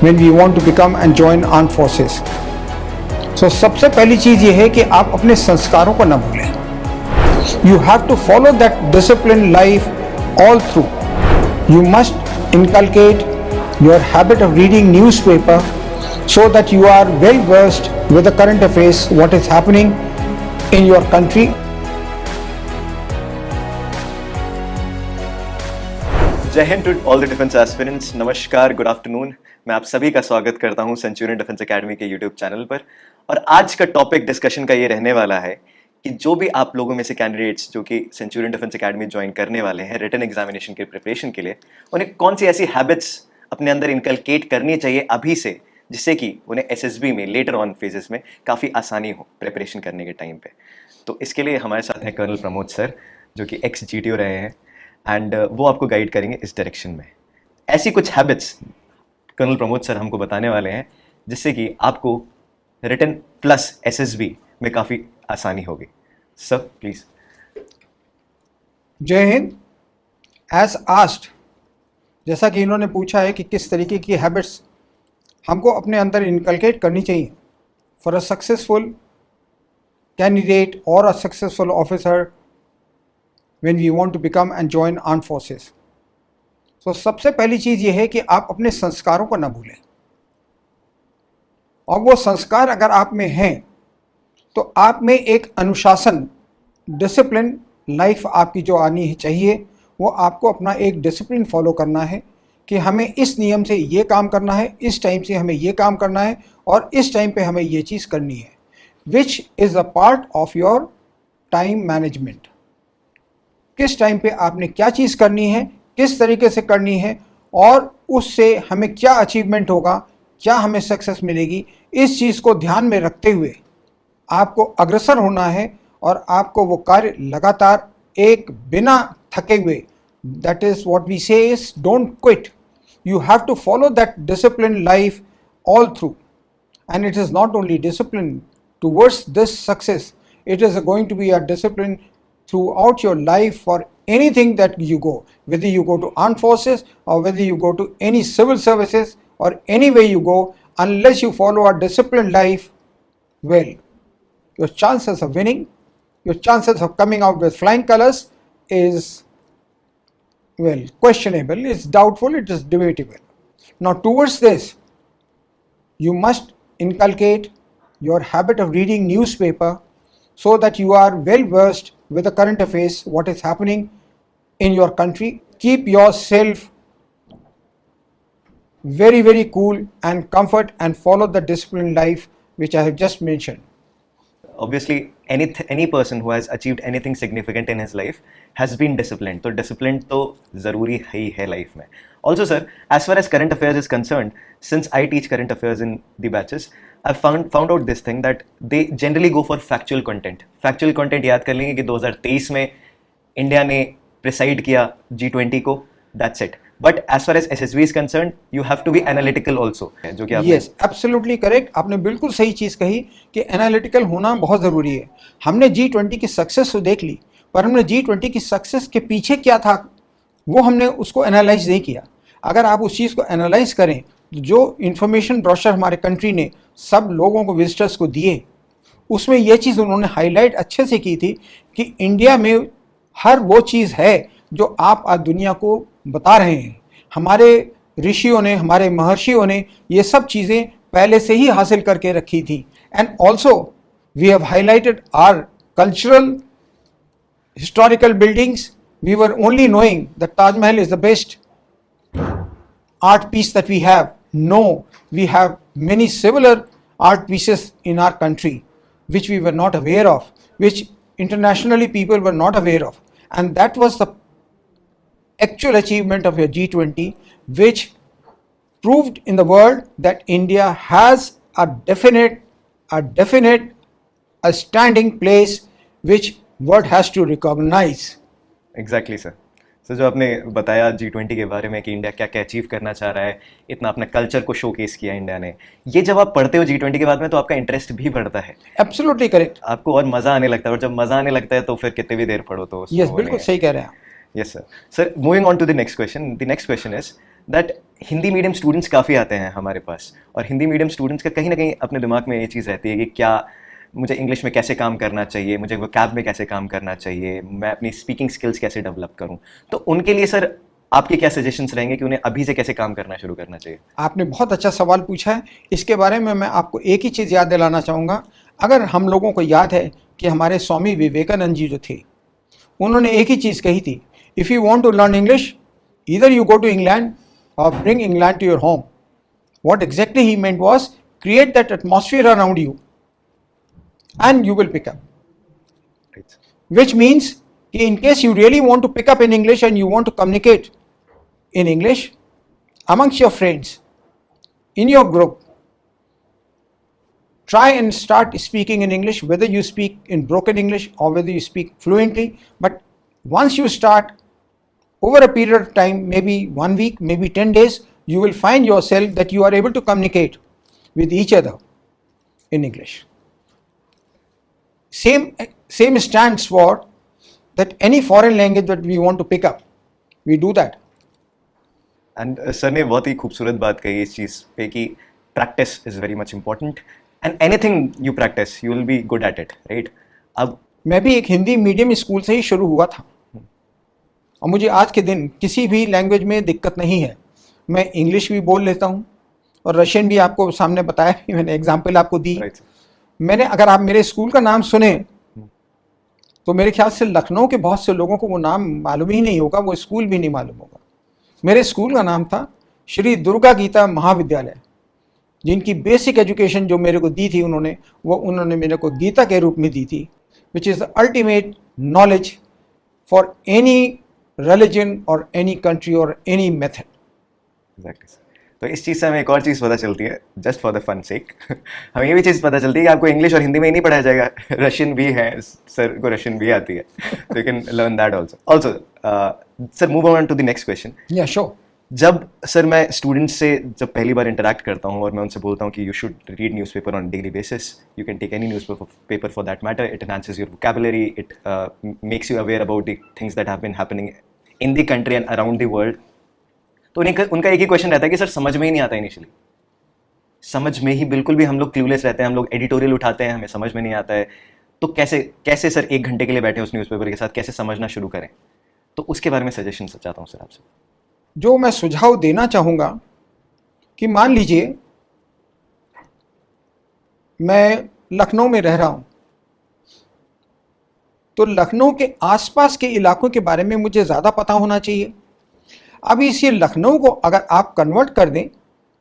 when we want to become and join armed forces. So सबसे पहली चीज़ ये है कि आप अपने संस्कारों को न भूलें. You have to follow that disciplined life all through. You must inculcate your habit of reading newspaper so that you are well versed with the current affairs, what is happening in your country. Jai Hind to all the defence aspirants. नमस्कार, good afternoon. मैं आप सभी का स्वागत करता हूं Centurion Defence Academy के YouTube channel पर. और आज का टॉपिक डिस्कशन का ये रहने वाला है कि जो भी आप लोगों में से कैंडिडेट्स जो कि सेंचुरियन डिफेंस एकेडमी ज्वाइन करने वाले हैं रिटन एग्जामिनेशन के प्रिपरेशन के लिए, उन्हें कौन सी ऐसी हैबिट्स अपने अंदर इनकलकेट करनी चाहिए अभी से, जिससे कि उन्हें एसएसबी में लेटर ऑन फेजेस में काफ़ी आसानी हो प्रिपरेशन करने के टाइम पे. तो इसके लिए हमारे साथ हैं कर्नल प्रमोद सर, जो कि एक्स जीटीओ रहे हैं, एंड वो आपको गाइड करेंगे इस डायरेक्शन में. ऐसी कुछ हैबिट्स कर्नल प्रमोद सर हमको बताने वाले हैं जिससे कि आपको रिटन प्लस एसएसबी में काफ़ी आसानी होगी. Sir please. जय हिंद. एज आस्क्ड, जैसा कि इन्होंने पूछा है कि किस तरीके की हैबिट्स हमको अपने अंदर इनकलकेट करनी चाहिए फॉर अ सक्सेसफुल कैंडिडेट और a successful officer when we want to become and join armed forces. So सबसे पहली चीज़ ये है कि आप अपने संस्कारों को ना भूलें. और वो संस्कार अगर आप में हैं तो आप में एक अनुशासन, डिसिप्लिन लाइफ आपकी जो आनी चाहिए, वो आपको अपना एक डिसिप्लिन फॉलो करना है कि हमें इस नियम से ये काम करना है, इस टाइम से हमें ये काम करना है और इस टाइम पे हमें ये चीज़ करनी है, which is a part of your time management. किस टाइम पे आपने क्या चीज़ करनी है, किस तरीके से करनी है और उससे हमें क्या अचीवमेंट होगा, क्या हमें सक्सेस मिलेगी, इस चीज़ को ध्यान में रखते हुए आपको अग्रसर होना है और आपको वो कार्य लगातार एक बिना थके हुए, that is what we say is don't quit. You have to follow that discipline life all through, and it is not only discipline towards this success, it is going to be a discipline throughout your life for anything that you go, whether you go to armed forces or whether you go to any civil services or any way you go. Unless you follow a disciplined life, well, your chances of winning, your chances of coming out with flying colors is, well, questionable, it's doubtful, it is debatable. Now towards this, you must inculcate your habit of reading newspaper so that you are well versed with the current affairs, what is happening in your country. Keep yourself very, very cool and comfort and follow the disciplined life which I have just mentioned. Obviously, any person who has achieved anything significant in his life has been disciplined. तो disciplined तो ज़रूरी ही है life में. Also, sir, as far as current affairs is concerned, since I teach current affairs in the batches, I've found out this thing that they generally go for factual content. Factual content याद कर लेंगे कि 2023 में India ने preside किया G20 को, that's it. But as far as SSB is concerned, you have to be analytical also. जो कि आपने Yes, absolutely correct. आपने बिल्कुल सही चीज़ कही कि एनालिटिकल होना बहुत ज़रूरी है. हमने G20 की सक्सेस तो देख ली, पर हमने G20 की सक्सेस के पीछे क्या था वो हमने उसको एनालाइज नहीं किया. अगर आप उस चीज़ को एनालाइज करें, जो इन्फॉर्मेशन ब्रोशर हमारे कंट्री ने सब लोगों को, विजिटर्स को दिए, उसमें ये चीज़ उन्होंने हाईलाइट अच्छे से की थी कि इंडिया में हर वो चीज़ है जो आप आज दुनिया को बता रहे हैं. हमारे ऋषियों ने, हमारे महर्षियों ने ये सब चीज़ें पहले से ही हासिल करके रखी थी. And also we have highlighted our cultural historical buildings. We were only knowing that Taj Mahal is the best art piece that we have. No, we have many similar art pieces in our country which we were not aware of, which internationally people were not aware of, and that was the actual achievement of your G20, which proved in the world that India has a definite standing place which world has to recognize. Exactly, sir. Sir जो आपने बताया G20 के बारे में कि India क्या क्या achieve करना चाह रहा है, इतना अपने कल्चर को शोकेस किया इंडिया ने, ये जब आप पढ़ते हो G20 के बाद में तो आपका इंटरेस्ट भी बढ़ता है. Absolutely correct. आपको और मज़ा आने लगता है, और जब मज़ा आने लगता है तो फिर कितने भी देर पढ़ो तो यस, बिल्कुल सही कह रहे हैं आप. Yes, sir. Sir, moving on to the next question. The next question is that Hindi medium students काफ़ी आते हैं हमारे पास, और हिंदी मीडियम स्टूडेंट्स का कहीं ना कहीं अपने दिमाग में ये चीज़ रहती है कि क्या मुझे इंग्लिश में कैसे काम करना चाहिए, मुझे वोकैब में कैसे काम करना चाहिए, मैं अपनी स्पीकिंग स्किल्स कैसे डेवलप करूं। तो उनके लिए सर आपके क्या सजेशंस रहेंगे कि उन्हें अभी से कैसे काम करना शुरू करना चाहिए? आपने बहुत अच्छा सवाल पूछा है। इसके बारे में मैं आपको एक ही चीज़ याद दिलाना चाहूँगा। अगर हम लोगों को याद है कि हमारे स्वामी विवेकानंद जी जो थे, उन्होंने एक ही चीज़ कही थी, if you want to learn English, either you go to England or bring England to your home. What exactly he meant was create that atmosphere around you and you will pick up. Right. Which means in case you really want to pick up in English and you want to communicate in English amongst your friends, in your group, try and start speaking in English, whether you speak in broken English or whether you speak fluently. But once you start, over a period of time, maybe 1 week, maybe 10 days, you will find yourself that you are able to communicate with each other in English. Same stands for that any foreign language that we want to pick up, we do that. And sir ने बहुत ही खूबसूरत बात कही इस चीज़ पे कि practice is very much important, and anything you practice you will be good at it, right? अब मैं भी एक हिंदी मीडियम स्कूल से ही शुरू हुआ था और मुझे आज के दिन किसी भी लैंग्वेज में दिक्कत नहीं है। मैं इंग्लिश भी बोल लेता हूँ और रशियन भी, आपको सामने बताया भी मैंने, एग्जाम्पल आपको दी। राइट, मैंने, अगर आप मेरे स्कूल का नाम सुने तो मेरे ख्याल से लखनऊ के बहुत से लोगों को वो नाम मालूम ही नहीं होगा, वो स्कूल भी नहीं मालूम होगा। मेरे स्कूल का नाम था श्री दुर्गा गीता महाविद्यालय। जिनकी बेसिक एजुकेशन जो मेरे को दी थी उन्होंने मेरे को गीता के रूप में दी थी, which is the ultimate knowledge for any religion और एनी कंट्री और एनी मेथड। एग्जैक्टली। तो इस चीज़ से हमें एक और चीज़ पता चलती है, जस्ट फॉर द फन सेक हमें ये भी चीज़ पता चलती है कि आपको इंग्लिश और हिंदी में ही नहीं पढ़ाया जाएगा, रशियन भी है, सर को रशियन भी आती है, तो you can learn that also. Sir move on to the next question. Yeah sure. जब सर मैं स्टूडेंट्स से जब पहली बार इंटरेक्ट करता हूँ और मैं उनसे बोलता हूँ कि you should read newspaper on daily basis, you can take any newspaper for that matter, it enhances your vocabulary, it makes you aware about the things that have been happening in the country and around the world. तो उनका एक ही question रहता है कि sir समझ में ही नहीं आता इनिशियली, समझ में ही बिल्कुल भी हम लोग क्लूलेस रहते हैं, हम लोग एडिटोरियल उठाते हैं, हमें समझ में नहीं आता है। तो कैसे सर 1 घंटे के लिए बैठे उस न्यूज़पेपर के साथ कैसे समझना शुरू करें? तो उसके बारे में सजेशन चाहता हूँ सर आपसे। जो मैं सुझाव देना चाहूँगा कि मान लीजिए मैं लखनऊ में रह रहा हूँ, तो लखनऊ के आसपास के इलाकों के बारे में मुझे ज़्यादा पता होना चाहिए। अब इसी लखनऊ को अगर आप कन्वर्ट कर दें,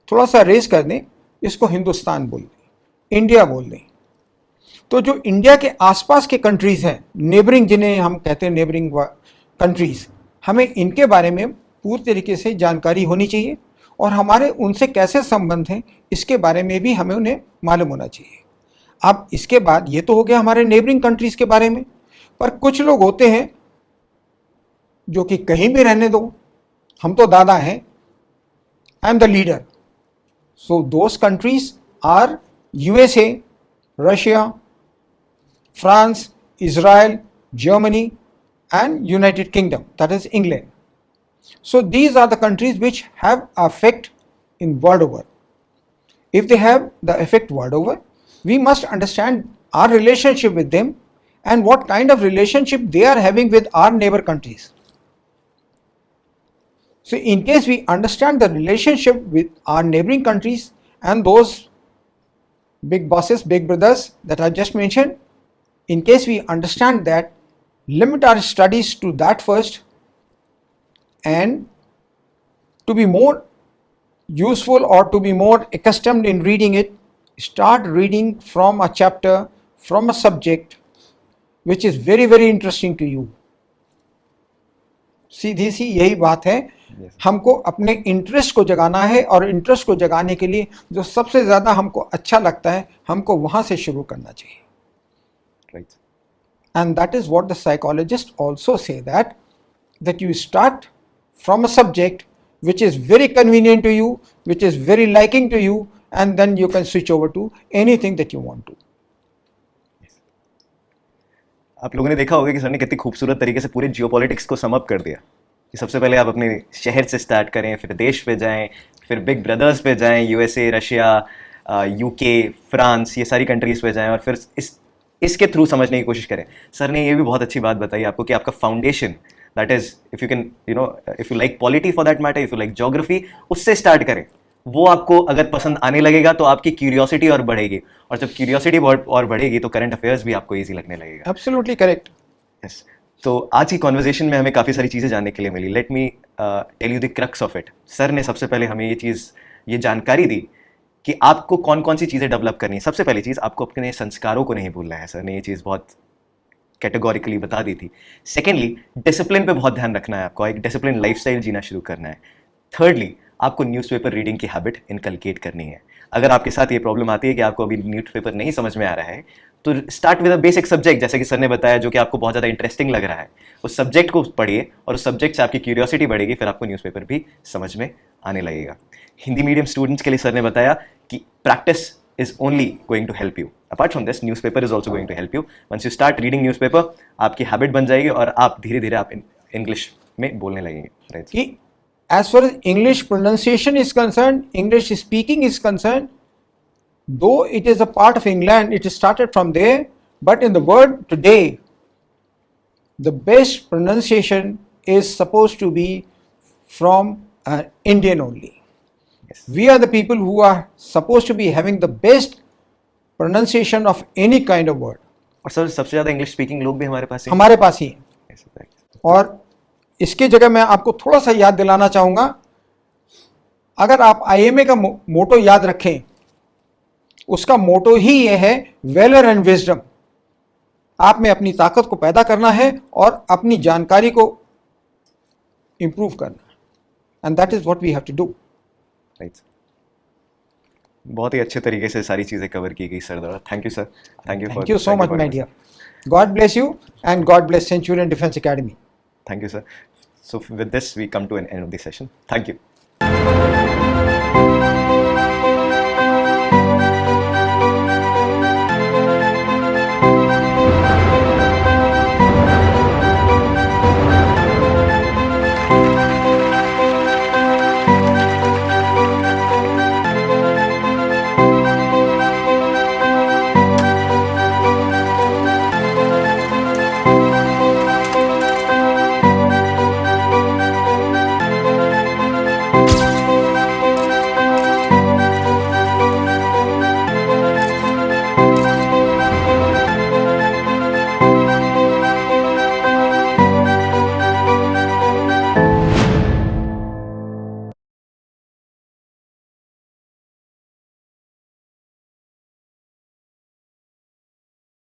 थोड़ा सा रेस कर दें, इसको हिंदुस्तान बोल दें, इंडिया बोल दें, तो जो इंडिया के आसपास के कंट्रीज़ हैं, नेबरिंग जिन्हें हम कहते हैं नेबरिंग कंट्रीज़, हमें इनके बारे में पूरी तरीके से जानकारी होनी चाहिए और हमारे उनसे कैसे संबंध हैं इसके बारे में भी हमें उन्हें मालूम होना चाहिए। अब इसके बाद ये तो हो गया हमारे नेबरिंग कंट्रीज़ के बारे में, पर कुछ लोग होते हैं जो कि कहीं भी रहने दो, हम तो दादा हैं, I am the leader. So those countries are USA, Russia, France, Israel, Germany and United Kingdom, that is England. So these are the countries which have effect in world over. If they have the effect world over, we must understand our relationship with them and what kind of relationship they are having with our neighbor countries. So in case we understand the relationship with our neighboring countries and those big bosses, big brothers that I just mentioned, in case we understand that, limit our studies to that first, and to be more useful or to be more accustomed in reading it, start reading from a chapter, from a subject which is very very interesting to you. सीधी सी यही बात है, हमको अपने interest को जगाना है और interest को जगाने के लिए जो सबसे ज़्यादा हमको अच्छा लगता है हमको वहाँ से शुरू करना चाहिए। Right. And that is what the psychologists also say, that you start from a subject which is very convenient to you, which is very liking to you, and then you can switch over to anything that you want to. आप लोगों ने देखा होगा कि sir ने कितनी खूबसूरत तरीके से पूरे जियोपॉलिटिक्स को सम अप कर दिया। कि सबसे पहले आप अपने शहर से स्टार्ट करें, फिर देश पे जाएं, फिर बिग ब्रदर्स पे जाएं, यूएसए, रशिया, यूके, फ्रांस, ये सारी कंट्रीज पे जाएं और फिर इसके थ्रू समझने की कोशिश करें। सर ने ये भी बहुत अच्छी बात बताई आपको कि आपका foundation, that is if you can if you like polity for that matter, if you like geography, उससे स्टार्ट करें। वो आपको अगर पसंद आने लगेगा तो आपकी क्यूरियोसिटी और बढ़ेगी, और जब क्यूरियोसिटी और बढ़ेगी तो करंट अफेयर्स भी आपको ईजी लगने लगेगा। Absolutely correct. यस। तो आज की कॉन्वर्जेशन में हमें काफ़ी सारी चीज़ें जानने के लिए मिली। Let me tell you the crux of it. Sir ने सबसे पहले हमें ये जानकारी दी कि आपको कौन कौन सी चीज़ें डेवलप करनी है। सबसे पहली चीज़, आपको अपने संस्कारों को नहीं भूलना है। सर ने ये चीज़ बहुत कैटेगोरिकली बता दी थी। सेकेंडली, डिसिप्लिन पे बहुत ध्यान रखना है, आपको एक डिसिप्लिन लाइफस्टाइल जीना शुरू करना है। थर्डली, आपको न्यूज़पेपर रीडिंग की हैबिट इनकलकेट करनी है। अगर आपके साथ ये प्रॉब्लम आती है कि आपको अभी न्यूज़पेपर नहीं समझ में आ रहा है, तो start with a basic subject, जैसे कि सर ने बताया, जो कि आपको बहुत ज़्यादा इंटरेस्टिंग लग रहा है। उस सब्जेक्ट को पढ़िए और उस सब्जेक्ट से आपकी क्यूरियोसिटी बढ़ेगी, फिर आपको न्यूज़पेपर भी समझ में आने लगेगा। हिंदी मीडियम स्टूडेंट्स के लिए सर ने बताया कि practice is only going to help you. Apart from this, newspaper is also going to help you. Once you start reading newspaper, आपकी हैबिट बन जाएगी और आप धीरे धीरे आप इंग्लिश में बोलने लगेंगे। Right. कि as far as English pronunciation is concerned, English speaking is concerned, though it is a part of England, it started from there, but in the world today, the best pronunciation is supposed to be from Indian only. Yes. We are the people who are supposed to be having the best pronunciation of any kind of word. और sir सबसे ज़्यादा English speaking लोग भी हमारे पास हैं। हमारे पास ही हैं। Yes, exactly. और इसके जगह मैं आपको थोड़ा सा याद दिलाना चाहूँगा, अगर आप IMA का मोटो याद रखें, उसका मोटो ही ये है, वेलर एंड विजडम। आप में अपनी ताकत को पैदा करना है और अपनी जानकारी को इम्प्रूव करना है, and that is what we have to do. Right. बहुत ही अच्छे तरीके से सारी चीज़ें कवर की गई सर द्वारा। Thank you sir. Thank you so much my dear. God bless you and God bless Centurion Defence Academy. Thank you, sir. So with this, we come to an end of the session. Thank you.